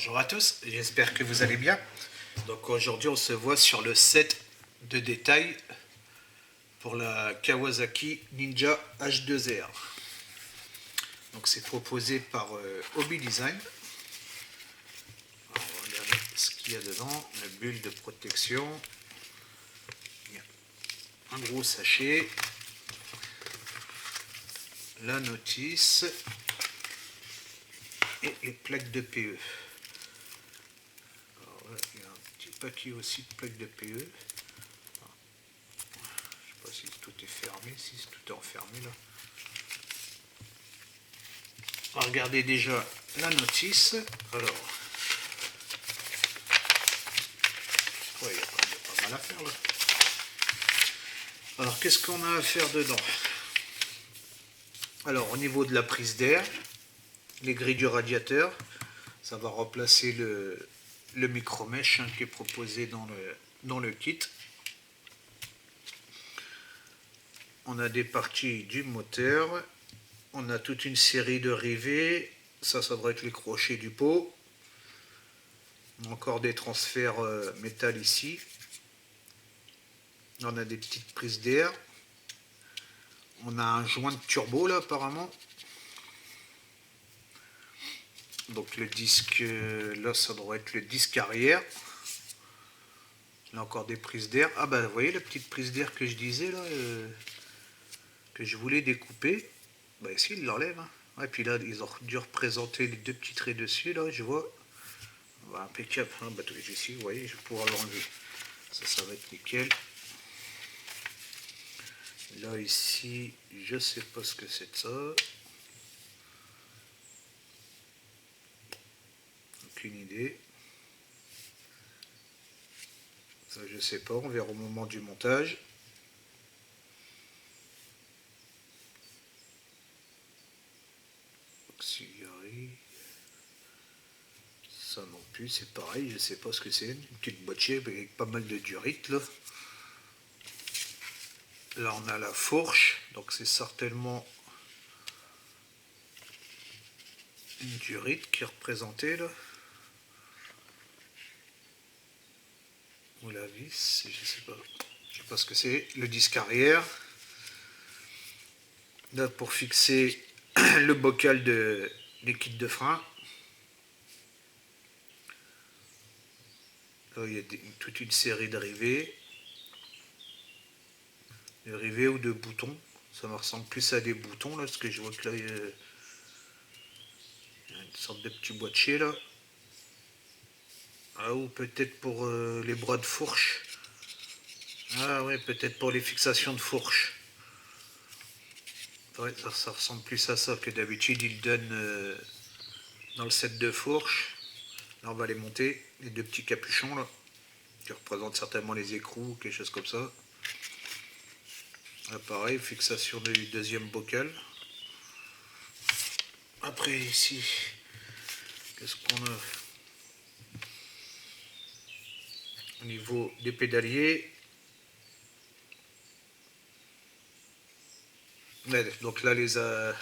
Bonjour à tous, j'espère que vous allez bien. Donc aujourd'hui on se voit sur le set de détail pour la Kawasaki Ninja H2R. Donc c'est proposé par Hobby Design. Alors, on va regarder ce qu'il y a dedans, la bulle de protection, il y a un gros sachet, la notice et les plaques de PE. Il y a un petit paquet aussi de plaques de PE. Je ne sais pas si tout est fermé, si tout est enfermé là. On va regarder déjà la notice. Alors, il y a pas mal à faire là. Alors, qu'est-ce qu'on a à faire dedans? Alors, au niveau de la prise d'air, les grilles du radiateur, ça va remplacer le micro-mèche qui est proposé dans le kit. On a des parties du moteur, on a toute une série de rivets, ça devrait être les crochets du pot. Encore des transferts métal ici. On a des petites prises d'air. On a un joint de turbo là apparemment. Donc le disque, là ça doit être le disque arrière. Là encore des prises d'air. Ah bah vous voyez la petite prise d'air que je disais là, que je voulais découper. Bah ici il l'enlève. Hein. Et puis là ils ont dû représenter les deux petits traits dessus là, je vois. Bah, impeccable. Hein. Bah ici vous voyez, je vais pouvoir l'enlever. Ça va être nickel. Là ici, je sais pas ce que c'est de ça. Aucune idée. Ça je sais pas, on verra au moment du montage. Auxiliary. Ça non plus, c'est pareil, je sais pas ce que c'est. Une petite boîtier avec pas mal de durite là. Là on a la fourche, donc c'est certainement une durite qui est représentée là. Ou la vis, je sais pas ce que c'est. Le disque arrière. Là pour fixer le bocal des kits de frein. Là il y a toute une série de rivets. De rivets ou de boutons. Ça me ressemble plus à des boutons là, parce que je vois que là il y a une sorte de petit boîtier là. Ah, ou peut-être pour les bras de fourche. Ah ouais, peut-être pour les fixations de fourche. Ouais, ça ressemble plus à ça que d'habitude ils donnent dans le set de fourche. Là on va les monter, les deux petits capuchons là, qui représentent certainement les écrous ou quelque chose comme ça. Là pareil, fixation du deuxième bocal. Après ici, qu'est-ce qu'on a? Au niveau des pédaliers. Donc là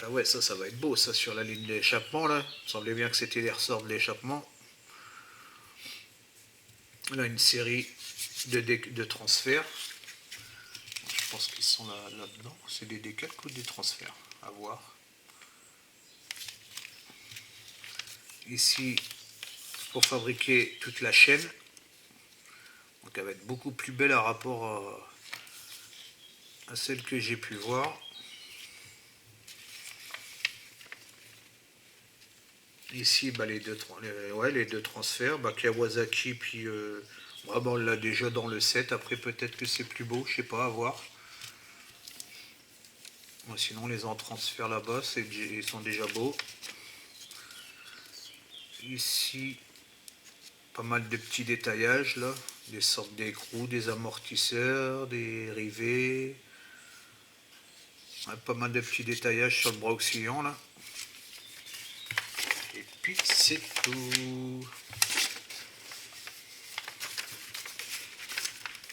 ah ouais, ça va être beau ça sur la ligne d'échappement là. Il me semblait bien que c'était les ressorts de l'échappement. Là une série de transferts. Je pense qu'ils sont là-dedans. C'est des décalques ou des transferts? À voir. Ici, pour fabriquer toute la chaîne. Donc elle va être beaucoup plus belle à rapport à celle que j'ai pu voir. Ici, bah, les deux transferts. Bah, Kawasaki, puis on l'a déjà dans le set. Après, peut-être que c'est plus beau, je sais pas, à voir. Bon, sinon, les en transfert là-bas, ils sont déjà beaux. Ici, pas mal de petits détaillages là, des sortes d'écrous, des amortisseurs, des rivets. Ouais, pas mal de petits détaillages sur le bras oscillant là. Et puis c'est tout.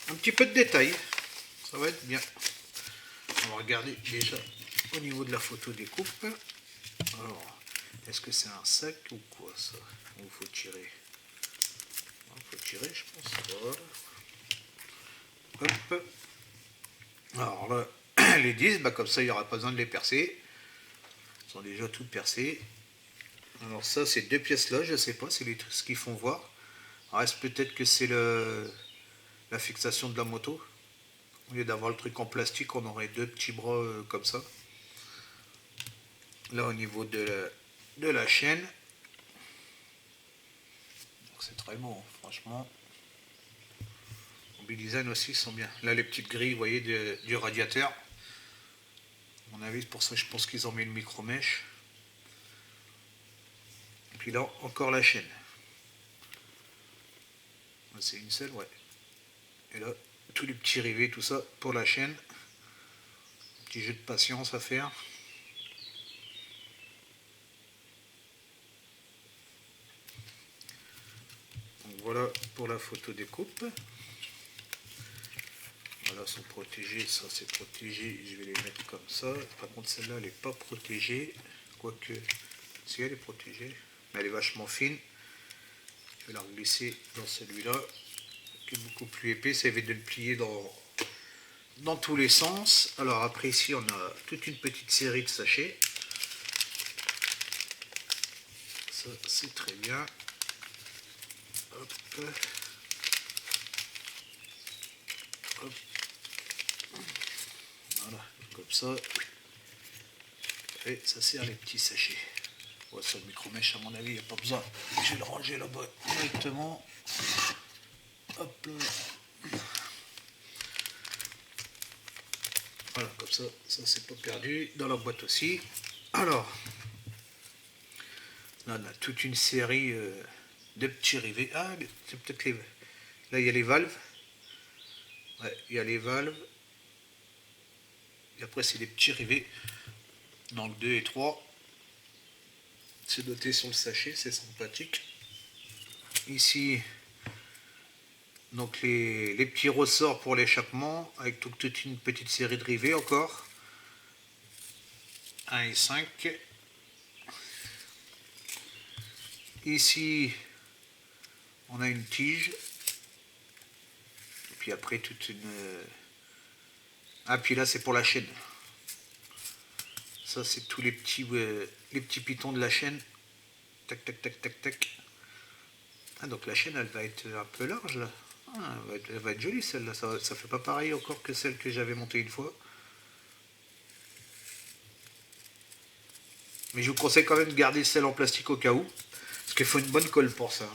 Un petit peu de détail, ça va être bien. On va regarder déjà au niveau de la photo découpe. Alors, Est-ce que c'est un sac ou quoi ça? Il faut tirer. Il faut tirer, je pense. Voilà. Hop. Alors là, les 10, bah, comme ça, il n'y aura pas besoin de les percer. Ils sont déjà tous percés. Alors ça, ces deux pièces-là, je ne sais pas, c'est ce qu'ils font voir. Reste peut-être que c'est la fixation de la moto. Au lieu d'avoir le truc en plastique, on aurait deux petits bras comme ça. Là, au niveau de la chaîne. C'est très bon, franchement. Design aussi sont bien. Là, les petites grilles, vous voyez, du radiateur. À mon avis, pour ça, je pense qu'ils ont mis une micro-mèche. Et puis là, encore la chaîne. C'est une seule, ouais. Et là, tous les petits rivets, tout ça, pour la chaîne. Petit jeu de patience à faire. Donc voilà pour la photo découpe. Voilà, sont protégés, ça c'est protégé, je vais les mettre comme ça. Par contre celle-là elle n'est pas protégée, quoique si elle est protégée, mais elle est vachement fine. Je vais la glisser dans celui-là, qui est beaucoup plus épais, ça évite de le plier dans tous les sens. Alors après ici on a toute une petite série de sachets. Ça c'est très bien. Hop. Hop. Voilà, comme ça. Et ça sert les petits sachets. Ouais, ça, le micro-mèche, à mon avis, il n'y a pas besoin. Je vais le ranger là-bas directement. Hop là. Voilà, comme ça, ça c'est pas perdu. Dans la boîte aussi. Alors, là, on a toute une série de petits rivets. Ah, c'est peut-être les... Là, il y a les valves. Ouais, il y a les valves. Et après, c'est les petits rivets. Donc 2 et 3. C'est noté sur le sachet, c'est sympathique. Ici, donc les petits ressorts pour l'échappement, avec toute une petite série de rivets encore. 1 et 5. Ici, on a une tige. Et puis après, toute une... Ah, puis là, c'est pour la chaîne. Ça, c'est tous les petits pitons de la chaîne. Tac, tac, tac, tac, tac. Ah, donc la chaîne, elle va être un peu large, là. Ah, elle va être jolie, celle-là. Ça fait pas pareil encore que celle que j'avais montée une fois. Mais je vous conseille quand même de garder celle en plastique au cas où. Parce qu'il faut une bonne colle pour ça.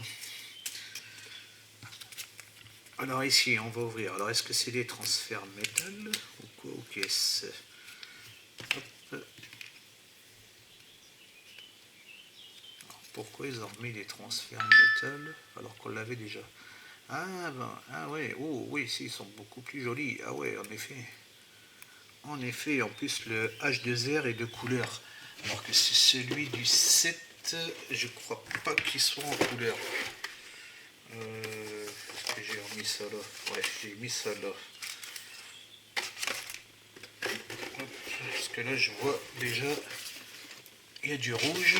Alors ici, on va ouvrir. Alors, est-ce que c'est des transferts métal ou quoi? Ou qu'est-ce? Pourquoi ils ont remis des transferts métal alors qu'on l'avait déjà? Ah ben, ah ouais, oh oui, si, ils sont beaucoup plus jolis. Ah ouais, en effet. En effet, en plus le H2R est de couleur. Alors que c'est celui du 7, je crois pas qu'il soit en couleur. Est-ce que j'ai remis ça là? Ouais, j'ai mis ça là. Hop, parce que là je vois déjà, il y a du rouge.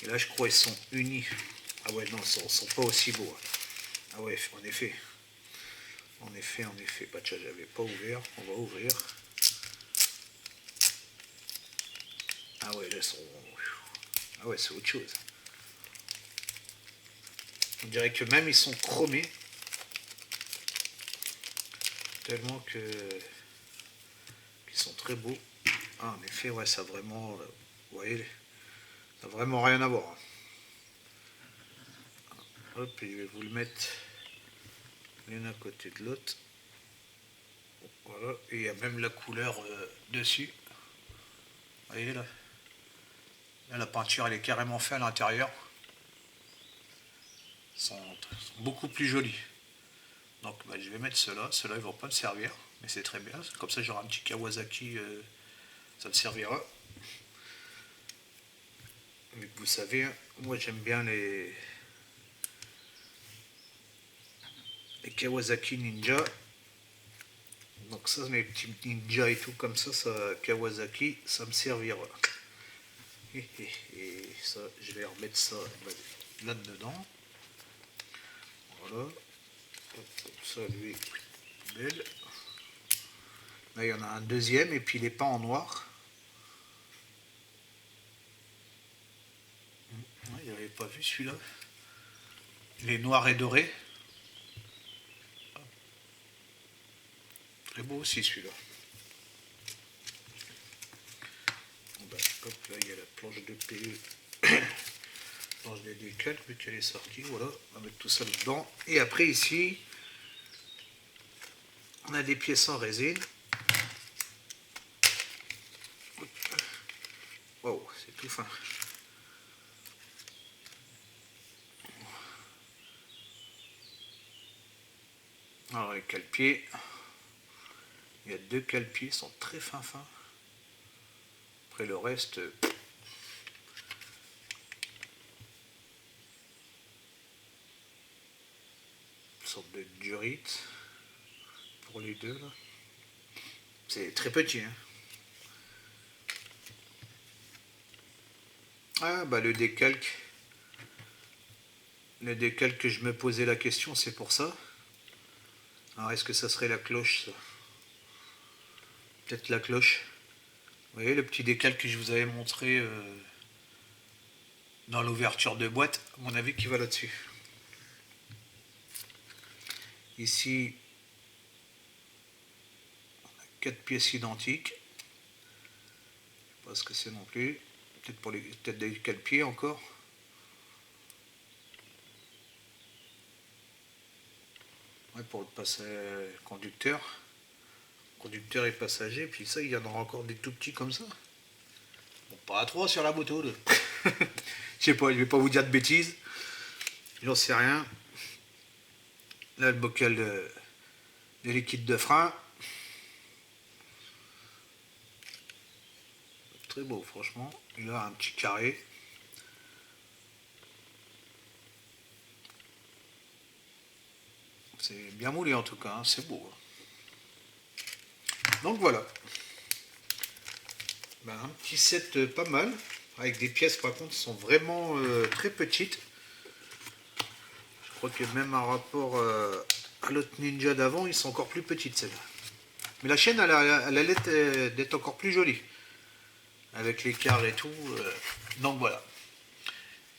Et là je crois ils sont unis. Ah ouais, non, ils sont pas aussi beaux. Ah ouais, en effet. En effet, bah tiens, j'avais pas ouvert, on va ouvrir. Ah ouais, là, ils sont... Ah ouais, c'est autre chose. On dirait que même ils sont chromés. Tellement que... qu'ils sont très beaux. Ah, en effet, ouais, ça a vraiment... vous voyez, ça n'a vraiment rien à voir. Hop, et je vais vous le mettre l'un à côté de l'autre. Voilà, et il y a même la couleur dessus. Vous voyez là? Là, la peinture elle est carrément faite à l'intérieur. Sont beaucoup plus jolis. Donc bah, je vais mettre ceux-là. Ceux-là ils vont pas me servir, mais c'est très bien. Comme ça j'aurai un petit Kawasaki, ça me servira. Mais vous savez, hein, moi j'aime bien les Kawasaki Ninja. Donc ça, mes petits ninja et tout comme ça, Kawasaki, ça me servira. Et ça, je vais remettre ça là-dedans. Voilà. Comme ça, lui, belle. Là, il y en a un deuxième et puis il est pas en noir. Il n'avait pas vu celui-là. Il est noir et doré. Très beau aussi celui-là. Bon ben, hop, là il y a la planche de PE. Planche des décalques, vu qu'elle est sortie. Voilà, on va mettre tout ça dedans. Et après ici, on a des pièces en résine. Wow, c'est tout fin. Alors les cale-pieds, il y a 2 cale-pieds, sont très fins. Après le reste, une sorte de durite pour les deux là. C'est très petit, hein. Ah bah le décalque. Le décalque, je me posais la question, c'est pour ça. Alors est-ce que ça serait la cloche ça? Peut-être la cloche. Vous voyez le petit décalque que je vous avais montré dans l'ouverture de boîte, à mon avis qui va là-dessus. Ici, on a 4 pièces identiques. Je ne sais pas ce que c'est non plus. Peut-être des cale-pieds encore. Ouais, pour le conducteur. Conducteur et passager. Puis ça, il y en aura encore des tout petits comme ça. Bon, pas à 3 sur la moto. Je sais pas, je vais pas vous dire de bêtises. J'en sais rien. Là, le bocal de liquide de frein. Très beau, franchement. Il a un petit carré. C'est bien moulé en tout cas, hein, c'est beau. Donc voilà. Ben, un petit set pas mal. Avec des pièces par contre qui sont vraiment très petites. Je crois que même un rapport à l'autre Ninja d'avant, ils sont encore plus petites celles-là. Mais la chaîne, elle a l'air d'être encore plus jolie. Avec l'écart et tout. Donc voilà.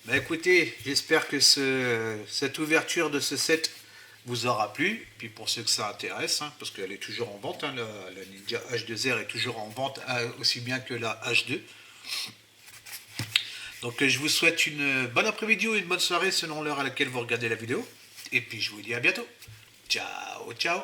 Ben écoutez, j'espère que cette ouverture de ce set vous aura plu. Puis pour ceux que ça intéresse, hein, parce qu'elle est toujours en vente, hein, la Ninja H2R est toujours en vente, aussi bien que la H2. Donc je vous souhaite une bonne après-midi ou une bonne soirée selon l'heure à laquelle vous regardez la vidéo. Et puis je vous dis à bientôt. Ciao, ciao.